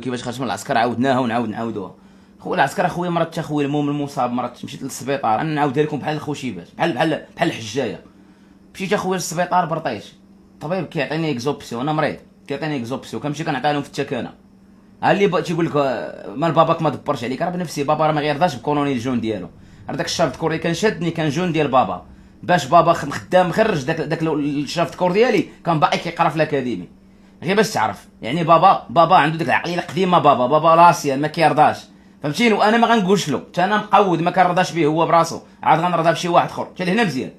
كيفاش خرجت من العسكر عاودناها ونعاود نعاودوها. خويا العسكر اخويا مرات اخويا المهم المصاب مرات مشيت للسبيطار، انا نعاودها لكم بحال الخوشيبات بحال الحجايه. مشيت اخويا للسبيطار برطيت، الطبيب كيعطيني اكزوبسيو، انا مريض كيعطيني اكزوبسيو، كنمشي كنعطيها لهم في التكانه. ها اللي تيقول لك مال باباك ما دبرش عليك، راه بنفسي بابا راه ما غيرضاش بكولوني الجون ديالو، راه داك الشافت كور اللي كان شادني كان جون ديال بابا، باش بابا خدام مخرج داك الشافت كور ديالي كان باقي كيقرا في الاكاديمي. غير باش تعرف يعني بابا عنده ديك العقليه القديمه، بابا راسيان ما كيرضاش، فهمتيني؟ وانا ما غنقولش له حتى انا مقود ما كنرضاش به هو براسو، عاد غنرضى بشي واحد اخر. حتى لهنا مزيان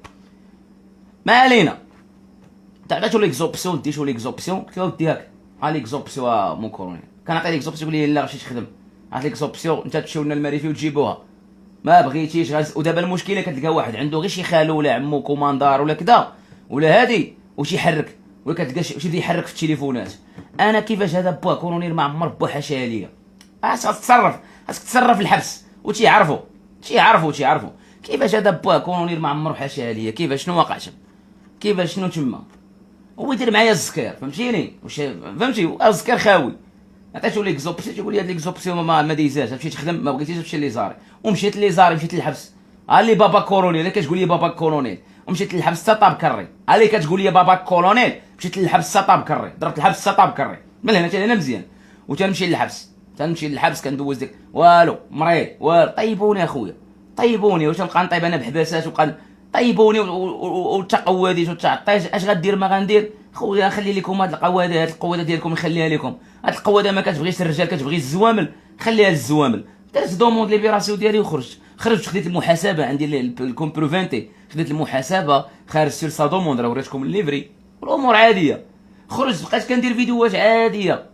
ما علينا. تعطيتو ليكزوبسيون ديتو ليكزوبسيون، قلت له ودي هاك ها ليكزوبسيون مون كوروني، كنعطي ليكزوبسيون يقول لي لا غاشي تخدم، عطيك ليكزوبسيون انت تمشيو لنا المريفي وتجيبوها ما بغيتيش ودابا المشكله كتلقى واحد عنده غير شي خالو ولا عمو كوماندار ولا كذا ولا هادي وتيحرك ولا كتلقى شي بدا يحرك في التليفونات. انا كيفاش هذا با كورونير ما عمر با حاشاها ليا، خاصك تتصرف في الحبس وتيعرفوا كيفاش هذا با كورونير ما عمر حاشاها ليا، كيفاش شنو واقع كيفاش شنو تما هو يدير معايا الزكار، فهمتيني؟ فهمتي الزكار خاوي. عطيتو ليكزوبسيون تيقول لي هاد ليكزوبسيون ما ديزاش، مشيت تخدم ما بغيتيش تمشي ليزاري، ومشيت ليزاري مشيت للحبس. ها اللي بابا كولونيل اللي كتقول لي بابا كولونيل ومشيت للحبس حتى طاب كري، ها اللي كتقول لي بابا كولونيل مشيت للحبس حتى طاب كري، ضربت الحبس حتى طاب كري من هنا حتى هنا مزيان. وتنمشي للحبس كندوز ديك والو مريض والو. طيبوني اخويا طيبوني، واش نبقى نطيب انا بحباسات وبقى طيبوني وتقواديت وتعطيت اش غدير ما غندير؟ خويا نخلي لكم هاد القواده ديالكم نخليها لكم. هاد القواده ما كتبغيش الرجال كتبغي الزوامل، خليها للزوامل. درت دوموند ليبيراسيون ديالي وخرجت خديت المحاسبه عندي الكومبروفانتي، خديت المحاسبه خارج سير سا دوموند، راه وريتكم الليفري والامور عاديه. خرجت بقيت كندير فيديوهات عاديه،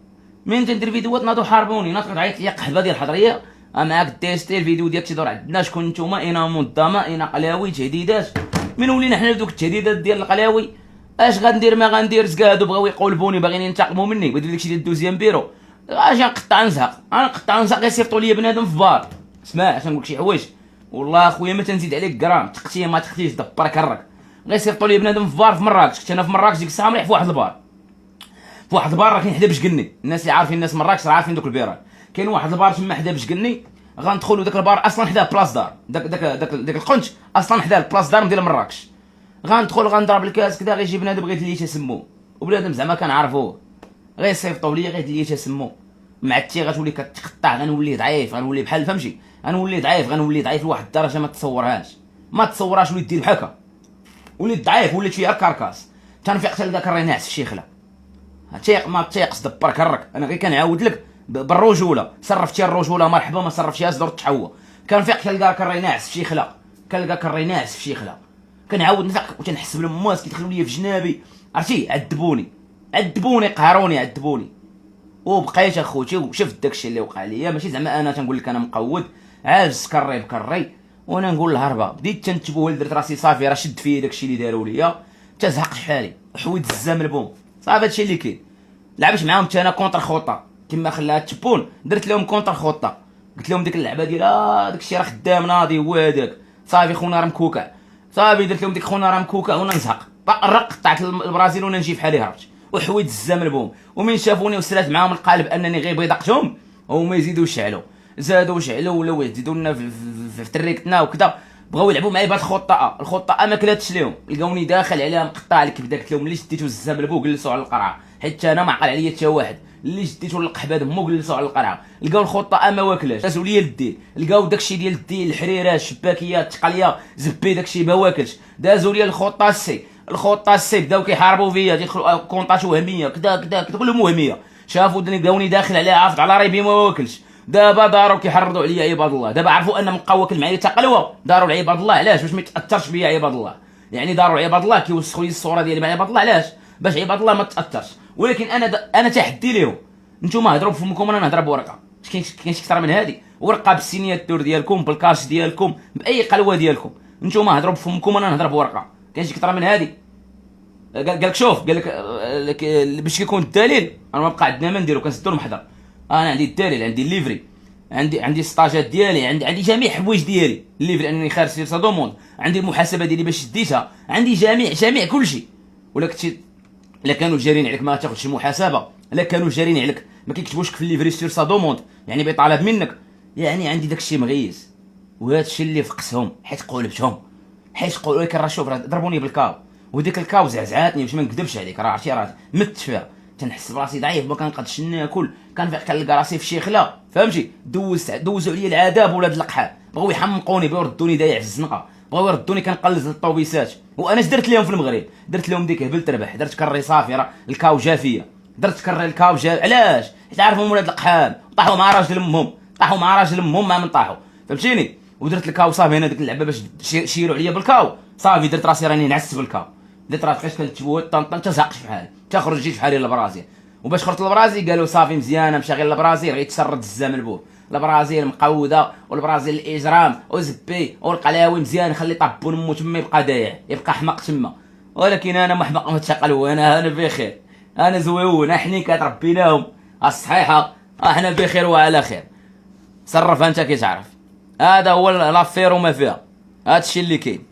من تندير فيديوهات ناضوا حاربوني، ناض كتعيط ليا قحبه ديال الحضريه معاك تيستي الفيديو ديالك تيدور عندنا شكون نتوما اين منظمه اين قلاوي تهديدات. من ولينا حنا دوك التهديدات ديال القلاوي اش غندير ما غندير؟ زكادو بغاو يقولبوني باغيين ينتقموا مني ويديروا داكشي ديال الدوزيام بيرو، اش نقطع نزهق يصيفطوا لي بنادم في بار. اسمع اش نقول شي حوايج والله اخويا ما تنزيد عليك غرام، تقتي ما تقتيش دبر كرك، غيصيفطوا لي بنادم في بار في مراكش. كنت انا في مراكش ديك الساعه مريح في واحد البار، راه كاين حدا بشكني، الناس اللي عارفين الناس مراكش راه عارفين دوك البيرات، كاين واحد البار تما حدا بشكني. غندخلوا داك البار اصلا حدا بلاص دار داك القنت اصلا حدا البلاص دار ديال مراكش. غندخل غنضرب الكاس كذا غيجي بنادم غيدير لي تسمو، وبنادم زعما كنعرفوه غيصيفطوا لي غيدير لي تسمو. معتي غتولي كتقطع، غنولي ضعيف، غنولي بحال فهمتي، غنولي ضعيف لواحد الدرجه ما تصورهاش وليت دير بحال هكا، وليت ضعيف وليت فيها كركاس. تنفيق حتى لذاك الريناس في الشيخله، تيق ما تيقص دبر كرك. انا غير كنعاود لك بالرجوله، صرفتي الرجوله مرحبا، ما صرفتيهاش دور التحوى. كنفيق كنلقاك الريناس في شيخله، كنعاود نفيق وتنحس بالمواس كيدخلوا لي في جنابي، عرفتي؟ عذبوني قهروني وبقيت اخوتي وشفت داكشي اللي وقع ليا. ماشي زعما انا تنقول لك انا مقود عاجز كري بكري وانا نقول الهربه، بديت تنتبه درت راسي صافي راه شد فيا داكشي اللي داروا ليا، تزهقت حالي وحويت الزام البوم صافي. هادشي اللي كاين. لعبت معاهم حتى انا كونتر خطه كما خلاها تبون، درت لهم كونتر خطه، قلت لهم ديك اللعبه ديال داكشي راه خدام ناضي هو هذاك صافي خونا راه مكوكع صافي. درت لهم ديك خونا راه مكوكع وانا نزهق قطعت البرازيل وانا نجي بحالي هربت وحويت الزام البوم. ومن شافوني وسرات معاهم القالب انني غير بيضقتهم وما يزيدوا يشعلوا، زادوا شعلوا ولاو يزيدوا لنا في تريكتنا وكذا، بغاو يلعبوا معايا بهاد الخطه ما كلاتش لهم، لقاوني داخل عليها مقطع الكبده. قلت لهم اللي شديتو الزام البو جلسوا على القرعه، حيت انا ما عقل عليا حتى واحد. اللي شديتو القحبه دمو جلسوا على القرعه، لقاو الخطه ما واكلاش، دازوا ليا للديل، لقاو داكشي ديال الديل الحريره الشباكيات التقليه زبي داكشي ما واكلش، دازوا ليا الخطه السي بداو كيحاربوا فيا، تيدخلوا كونطات وهميه كذا كلهم وهميه. شافوا لقاوني داخل عليها عافط على ريبي ما واكلش. دابا داروا كيحرضوا عليا عباد الله، دابا عرفوا ان مبقى واكل معايا حتى قلوه، داروا لعباد الله علاش؟ باش ما يتاثرش بيا عباد الله، يعني داروا عباد الله كيوسخوا لي الصوره ديالي مع عباد الله علاش؟ باش عباد الله ما تاثرش. ولكن انا تحدي لهم، نتوما هضروا بفمكم انا نهضر بورقه، كاينش اكثر من هذه ورقه بالسينياتور ديالكم بالكاش ديالكم باي قلوه ديالكم، نتوما هضروا بفمكم انا نهضر بورقه، كاينش اكثر من هذه. قال لك شوف، قال لك باش يكون الدليل انا ما بقى عندنا ما نديرو كنسدو المحضر. انا عندي الدليل، عندي الليفري، عندي السطاجات ديالي، عندي جميع الحوايج ديالي، الليفري انني خارج سير سا دوموند، عندي المحاسبه ديالي باش شديتها، عندي جميع كلشي. ولا كنتي الا كانوا جارين عليك ما تاخذش المحاسبه، الا كانوا جارين عليك ما كيكتبوش في الليفري سور سا دوموند، يعني بيطالب منك، يعني عندي داكشي مغيز. وهذا الشيء اللي فقسهم حيت قولبتهم، حيت قولوا لك راه شوف راه ضربوني بالكاو، وديك الكاو زعزعاتني باش ما نكذبش عليك، راه عرفتي راه مت فيها، تنحس براسي ضعيف ما كنقدش ناكل، كنلقى راسي في شي خلا فهمتي. دوزوا عليا العذاب ولاد القحال، بغاو يحمقوني، بغاو يردوني ضايع في الزنقه، بغاو يردوني كنقلز للطوبيسات. وانا اش درت لهم في المغرب؟ درت لهم ديك هبل تربح، درت كري صافي راه الكاو جا فيا، درت كري الكاو جا. علاش؟ حيت عارفهم ولاد القحال طاحوا مع راجل امهم، طاحوا مع راجل امهم ما من طاحوا فهمتيني. ودرت الكاو صافي، انا ديك اللعبه باش شيروا عليا بالكاو صافي، درت راسي راني نعس بالكاو، درت راسي فاش كنتبوت طنطن تزهقش بحال تخرج جيت بحالي للبرازيل. وباش خرجت للبرازيل قالوا صافي مزيانه مشى غير للبرازيل غيتسرد الزمن بوه، البرازيل مقوده والبرازيل الاجرام وزبي والقلاوي مزيان، خلي طابون مو تما يبقى دايع يبقى حمق تما. ولكن انا محمق متشقل، وانا بخير، انا زويون احنا كتربيناهم الصحيحه، احنا بخير وعلى خير. صرف انت كي تعرف، هذا هو لافير وما فيها، هذا الشيء اللي كاين.